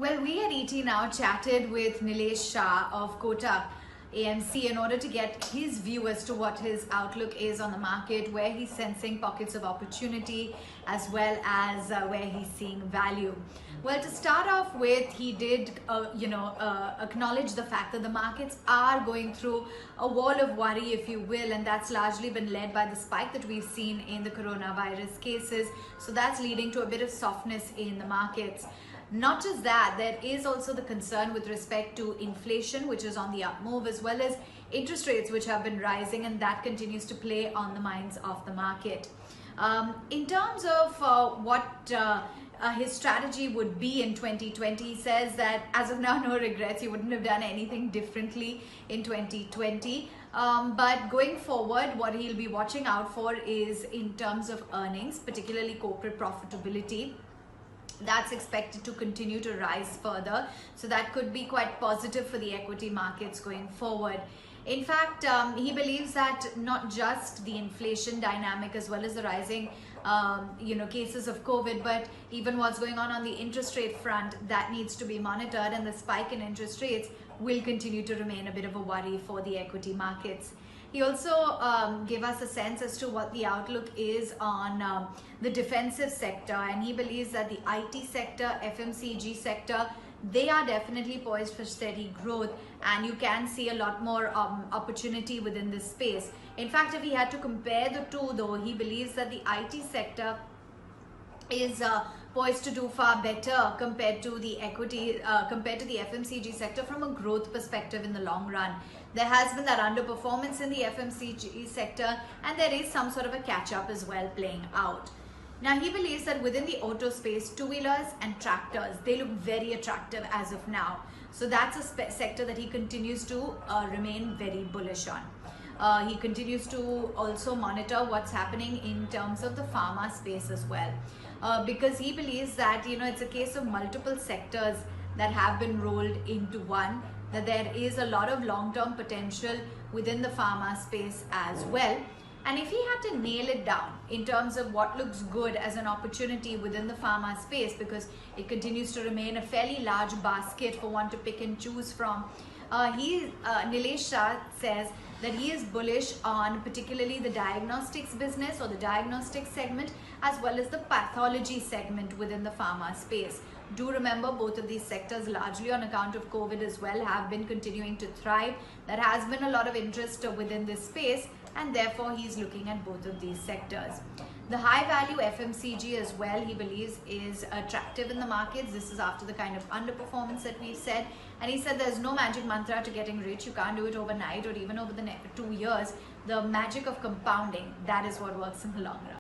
Well, we at ET Now chatted with Nilesh Shah of Kotak AMC in order to get his view as to what his outlook is on the market, where he's sensing pockets of opportunity, as well as where he's seeing value. Well, to start off with, he did, acknowledge the fact that the markets are going through a wall of worry, if you will, and that's largely been led by the spike that we've seen in the coronavirus cases. So that's leading to a bit of softness in the markets. Not just that, there is also the concern with respect to inflation, which is on the up move, as well as interest rates, which have been rising, and that continues to play on the minds of the market. In terms of what his strategy would be in 2020, he says that as of now, no regrets. He wouldn't have done anything differently in 2020. But going forward, what he'll be watching out for is in terms of earnings, particularly corporate profitability. That's expected to continue to rise further. So that could be quite positive for the equity markets going forward. In fact, he believes that not just the inflation dynamic as well as the rising cases of COVID, but even what's going on the interest rate front, that needs to be monitored, and the spike in interest rates will continue to remain a bit of a worry for the equity markets. He also gave us a sense as to what the outlook is on the defensive sector, and he believes that the IT sector, FMCG sector, they are definitely poised for steady growth, and you can see a lot more opportunity within this space. In fact, if he had to compare the two though, he believes that the IT sector is poised to do far better compared to the FMCG sector from a growth perspective in the long run. There has been that underperformance in the FMCG sector, and there is some sort of a catch-up as well playing out. Now, he believes that within the auto space, two-wheelers and tractors, they look very attractive as of now. So that's a sector that he continues to remain very bullish on. He continues to also monitor what's happening in terms of the pharma space as well. Because he believes that, it's a case of multiple sectors that have been rolled into one, that there is a lot of long-term potential within the pharma space as well. And if he had to nail it down in terms of what looks good as an opportunity within the pharma space, because it continues to remain a fairly large basket for one to pick and choose from, Nilesh Shah says that he is bullish on particularly the diagnostics business or the diagnostics segment, as well as the pathology segment within the pharma space. Do remember, both of these sectors, largely on account of COVID as well, have been continuing to thrive. There has been a lot of interest within this space, and therefore he's looking at both of these sectors. The high value FMCG as well, he believes, is attractive in the markets. This is after the kind of underperformance that we've said. And he said there's no magic mantra to getting rich. You can't do it overnight or even over the next 2 years. The magic of compounding, that is what works in the long run.